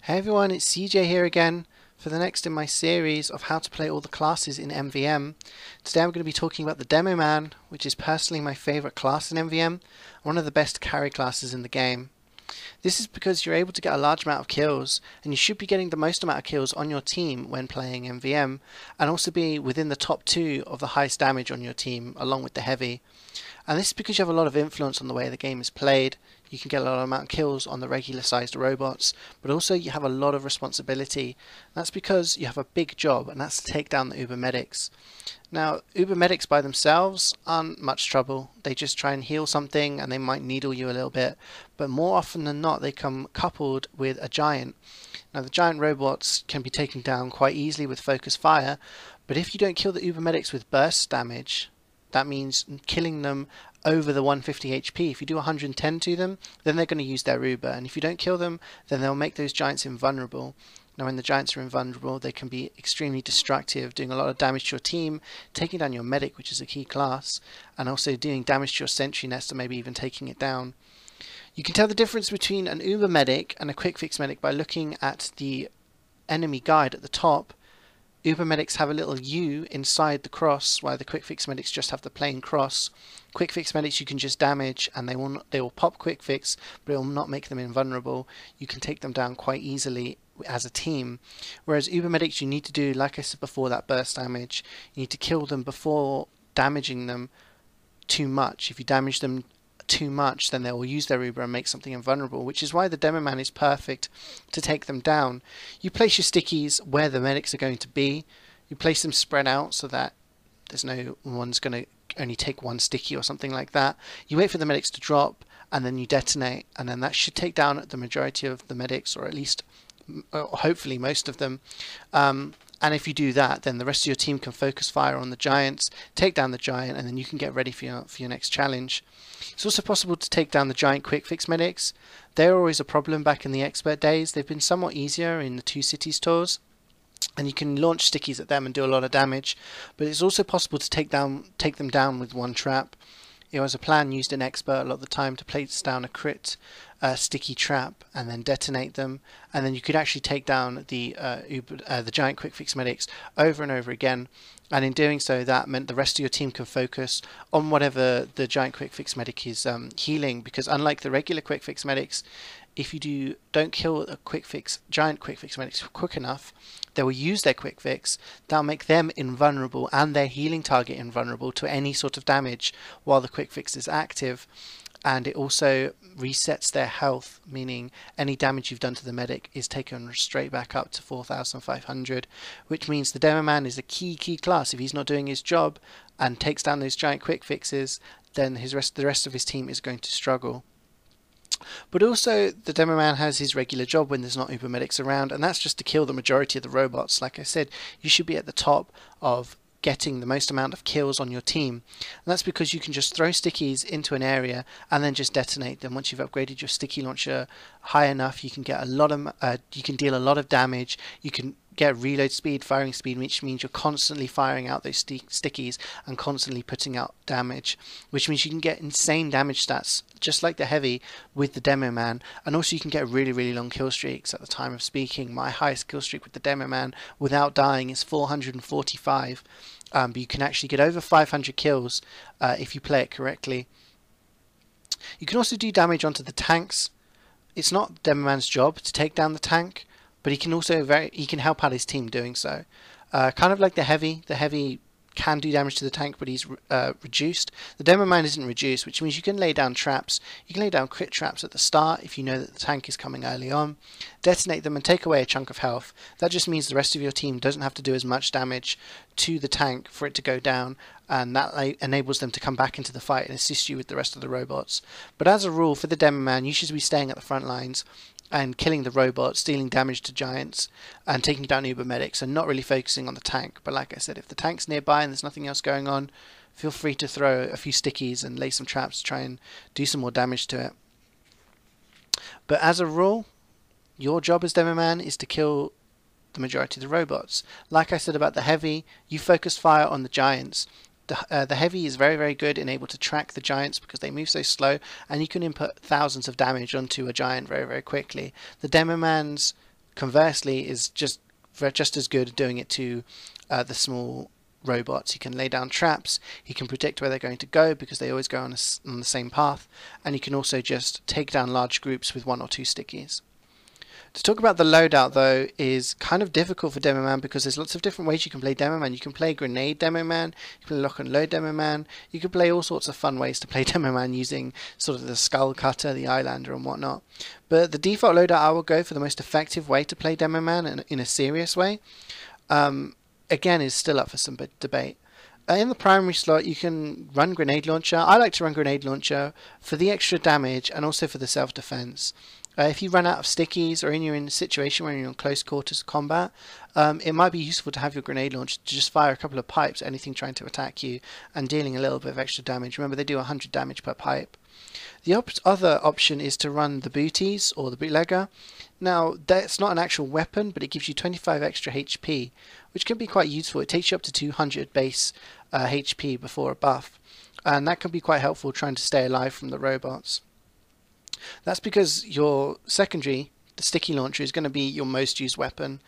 Hey everyone, it's CJ here again for the next in my series of how to play all the classes in MvM. Today I'm going to be talking about the Demo Man, which is personally my favourite class in MvM, one of the best carry classes in the game. This is because you're able to get a large amount of kills, and you should be getting the most amount of kills on your team when playing MvM, and also be within the top 2 of the highest damage on your team, along with the heavy. And this is because you have a lot of influence on the way the game is played. You can get a lot of amount of kills on the regular sized robots, but also you have a lot of responsibility. That's because you have a big job, and that's to take down the Uber medics. Now, Uber medics by themselves aren't much trouble. They just try and heal something, and they might needle you a little bit, but more often than not they come coupled with a giant. Now, the giant robots can be taken down quite easily with focus fire, but if you don't kill the Uber medics with burst damage, that means killing them over the 150 HP. If you do 110 to them, then they're going to use their Uber, and if you don't kill them, then they'll make those giants invulnerable. Now, when the giants are invulnerable, they can be extremely destructive, doing a lot of damage to your team, taking down your medic, which is a key class, and also doing damage to your sentry nest, or maybe even taking it down. You can tell the difference between an Uber medic and a quick fix medic by looking at the enemy guide at the top. Uber medics have a little U inside the cross, while the quick fix medics just have the plain cross. Quick fix medics you can just damage, and they will pop quick fix, but it will not make them invulnerable. You can take them down quite easily as a team. Whereas Uber medics, you need to do, like I said before, that burst damage. You need to kill them before damaging them too much. If you damage them too much, then they will use their Uber and make something invulnerable, which is why the Demo Man is perfect to take them down. You place your stickies where the medics are going to be. You place them spread out so that there's no one's going to only take one sticky or something like that. You wait for the medics to drop, and then you detonate, and then that should take down the majority of the medics, or at least hopefully most of them. And if you do that, then the rest of your team can focus fire on the giants, take down the giant, and then you can get ready for your next challenge. It's also possible to take down the giant quick fix medics. They were always a problem back in the expert days. They've been somewhat easier in the Two Cities tours, and you can launch stickies at them and do a lot of damage. But it's also possible to take them down with one trap. It was a plan used in expert a lot of the time to place down a crit sticky trap and then detonate them, and then you could actually take down the giant quick fix medics over and over again. And in doing so, that meant the rest of your team can focus on whatever the giant quick fix medic is healing. Because unlike the regular quick fix medics, if you don't kill a giant quick fix medics quick enough, they will use their quick fix. That'll make them invulnerable and their healing target invulnerable to any sort of damage while the quick fix is active. And it also resets their health, meaning any damage you've done to the medic is taken straight back up to 4,500, which means the Demo Man is a key class. If he's not doing his job and takes down those giant quick fixes, then the rest of his team is going to struggle. But also, the Demo Man has his regular job when there's not Uber medics around, and that's just to kill the majority of the robots. Like I said, you should be at the top of getting the most amount of kills on your team, and that's because you can just throw stickies into an area and then just detonate them. Once you've upgraded your sticky launcher high enough, you can get you can deal a lot of damage. You can get reload speed, firing speed, which means you're constantly firing out those stickies and constantly putting out damage, which means you can get insane damage stats just like the heavy with the Demo Man. And also you can get really long kill streaks. At the time of speaking, my highest kill streak with the Demo Man without dying is 445, but you can actually get over 500 kills if you play it correctly. You can also do damage onto the tanks. It's not Demo Man's job to take down the tank, but he can also he can help out his team doing so. Kind of like the heavy. The heavy can do damage to the tank, but he's reduced. The Demo Man isn't reduced, which means you can lay down traps. You can lay down crit traps at the start if you know that the tank is coming early on, detonate them and take away a chunk of health. That just means the rest of your team doesn't have to do as much damage to the tank for it to go down, and that enables them to come back into the fight and assist you with the rest of the robots. But as a rule, for the Demo Man, you should be staying at the front lines and killing the robots, dealing damage to giants, and taking down Uber medics, and not really focusing on the tank. But like I said, if the tank's nearby and there's nothing else going on, feel free to throw a few stickies and lay some traps to try and do some more damage to it. But as a rule, your job as Demo Man is to kill the majority of the robots. Like I said about the heavy, you focus fire on the giants. The heavy is very good and able to track the giants because they move so slow, and you can input thousands of damage onto a giant very quickly. The Demo Man's conversely is just as good at doing it to the small robots. He can lay down traps, he can predict where they're going to go because they always go on the same path, and he can also just take down large groups with 1 or 2 stickies. To talk about the loadout though is kind of difficult for Demo Man because there's lots of different ways you can play Demo Man. You can play Grenade Demo Man, you can play Lock and Load Demo Man, you can play all sorts of fun ways to play Demo Man using sort of the Skull Cutter, the Eyelander and whatnot. But the default loadout I will go for the most effective way to play Demo Man in a serious way, again is still up for some debate. In the primary slot you can run Grenade Launcher. I like to run Grenade Launcher for the extra damage and also for the self-defense. If you run out of stickies or you're in a situation where you're in close quarters combat, it might be useful to have your grenade launcher to just fire a couple of pipes at anything trying to attack you and dealing a little bit of extra damage. Remember, they do 100 damage per pipe. The other option is to run the booties or the bootlegger. Now, that's not an actual weapon, but it gives you 25 extra HP, which can be quite useful. It takes you up to 200 base HP before a buff, and that can be quite helpful trying to stay alive from the robots. That's because your secondary, the sticky launcher, is going to be your most used weapon,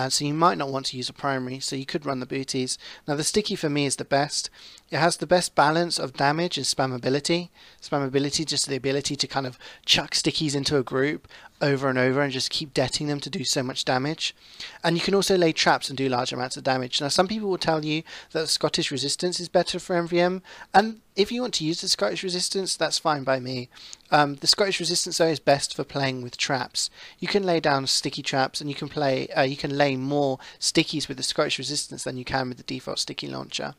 so you might not want to use a primary, so you could run the booties. Now the sticky for me is the best. It has the best balance of damage and spammability. Spammability, just the ability to kind of chuck stickies into a group over and over and just keep detting them to do so much damage. And you can also lay traps and do large amounts of damage. Now some people will tell you that the Scottish resistance is better for MvM, and if you want to use the Scottish resistance, that's fine by me. The Scottish resistance though is best for playing with traps. You can lay down sticky traps and you can lay more stickies with the Scottish resistance than you can with the default sticky launcher.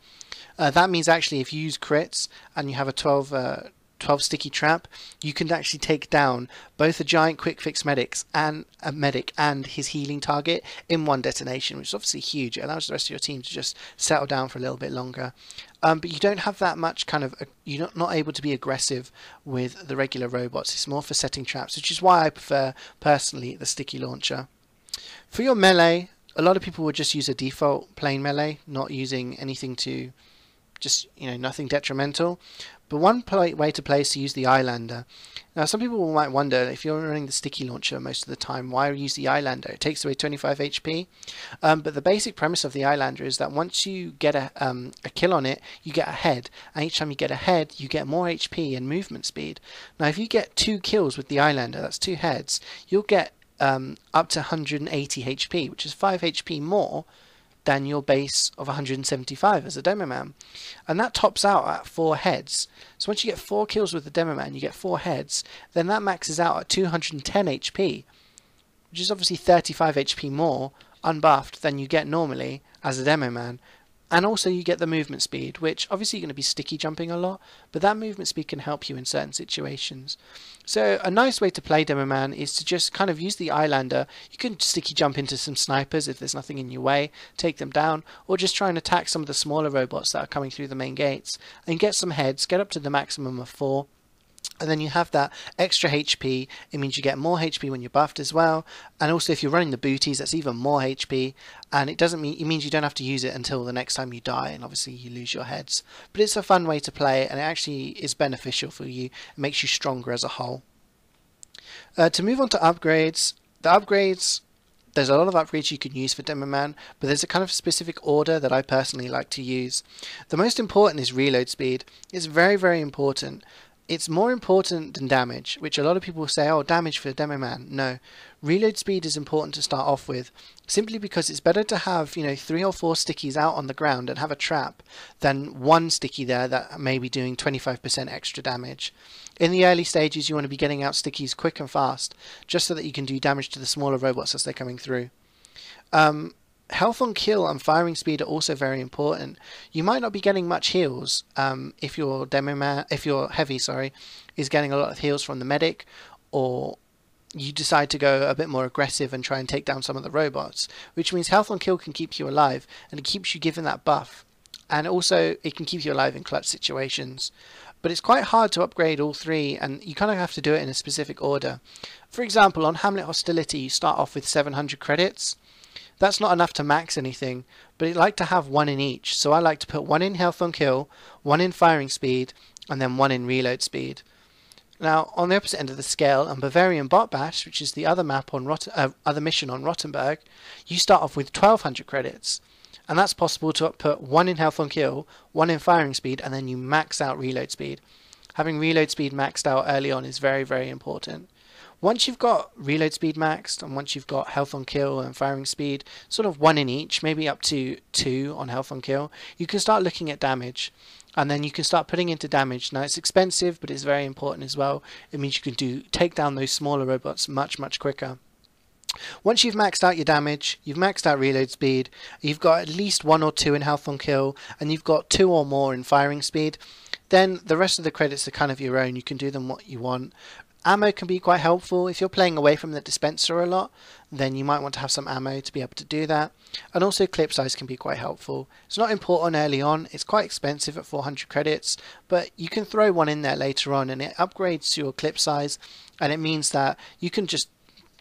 That means actually if you use crits and you have a 12 sticky trap, you can actually take down both a giant quick fix medic and his healing target in one detonation, which is obviously huge. It allows the rest of your team to just settle down for a little bit longer. But you don't have that much you're not able to be aggressive with the regular robots. It's more for setting traps, which is why I prefer personally the sticky launcher. For your melee, a lot of people would just use a default plain melee, not using anything to nothing detrimental. But one way to play is to use the Eyelander. Now some people might wonder, if you're running the sticky launcher most of the time, why use the Eyelander? It takes away 25 HP. But the basic premise of the Eyelander is that once you get a kill on it, you get a head. And each time you get a head, you get more HP and movement speed. Now if you get 2 kills with the Eyelander, that's 2 heads, you'll get up to 180 HP, which is 5 HP more than your base of 175 as a Demo Man. And that tops out at 4 heads. So once you get 4 kills with the Demo Man, you get 4 heads, then that maxes out at 210 HP, which is obviously 35 HP more unbuffed than you get normally as a Demo Man. And also you get the movement speed, which obviously you're going to be sticky jumping a lot, but that movement speed can help you in certain situations. So a nice way to play Demo Man is to just kind of use the Eyelander. You can sticky jump into some snipers if there's nothing in your way, take them down, or just try and attack some of the smaller robots that are coming through the main gates, and get some heads, get up to the maximum of 4. And then you have that extra HP. It means you get more HP when you're buffed as well. And also if you're running the booties, that's even more HP. And it means you don't have to use it until the next time you die, and obviously you lose your heads. But it's a fun way to play, and it actually is beneficial for you. It makes you stronger as a whole. To move on to upgrades, there's a lot of upgrades you can use for Demo Man, but there's a kind of specific order that I personally like to use. The most important is reload speed. It's very, very important. It's more important than damage, which a lot of people say, oh, damage for Demo Man. No, reload speed is important to start off with, simply because it's better to have 3 or 4 stickies out on the ground and have a trap than 1 sticky there that may be doing 25% extra damage. In the early stages you want to be getting out stickies quick and fast, just so that you can do damage to the smaller robots as they're coming through. Health on kill and firing speed are also very important. You might not be getting much heals if your heavy, is getting a lot of heals from the medic, or you decide to go a bit more aggressive and try and take down some of the robots, which means health on kill can keep you alive, and it keeps you given that buff, and also it can keep you alive in clutch situations. But it's quite hard to upgrade all 3, and you kind of have to do it in a specific order. For example, on Hamlet Hostility you start off with 700 credits. That's not enough to max anything, but I like to have 1 in each. So I like to put 1 in health on kill, 1 in firing speed, and then 1 in reload speed. Now, on the opposite end of the scale, on Bavarian Bot Bash, which is the other map on other mission on Rottenburg, you start off with 1200 credits, and that's possible to put 1 in health on kill, 1 in firing speed, and then you max out reload speed. Having reload speed maxed out early on is very, very important. Once you've got reload speed maxed, and once you've got health on kill and firing speed, sort of 1 in each, maybe up to 2 on health on kill, you can start looking at damage. And then you can start putting into damage. Now it's expensive, but it's very important as well. It means you can take down those smaller robots much, much quicker. Once you've maxed out your damage, you've maxed out reload speed, you've got at least 1 or 2 in health on kill, and you've got 2 or more in firing speed, then the rest of the credits are kind of your own. You can do them what you want. Ammo can be quite helpful. If you're playing away from the dispenser a lot, then you might want to have some ammo to be able to do that. And also clip size can be quite helpful. It's not important early on, it's quite expensive at 400 credits, but you can throw one in there later on and it upgrades your clip size, and it means that you can just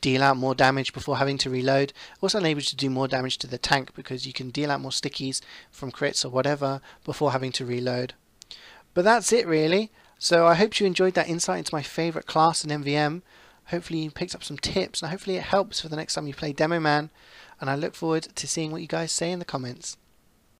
deal out more damage before having to reload. Also enables you to do more damage to the tank because you can deal out more stickies from crits or whatever before having to reload. But that's it really. So I hope you enjoyed that insight into my favourite class in MvM. Hopefully you picked up some tips, and hopefully it helps for the next time you play Demo Man. And I look forward to seeing what you guys say in the comments.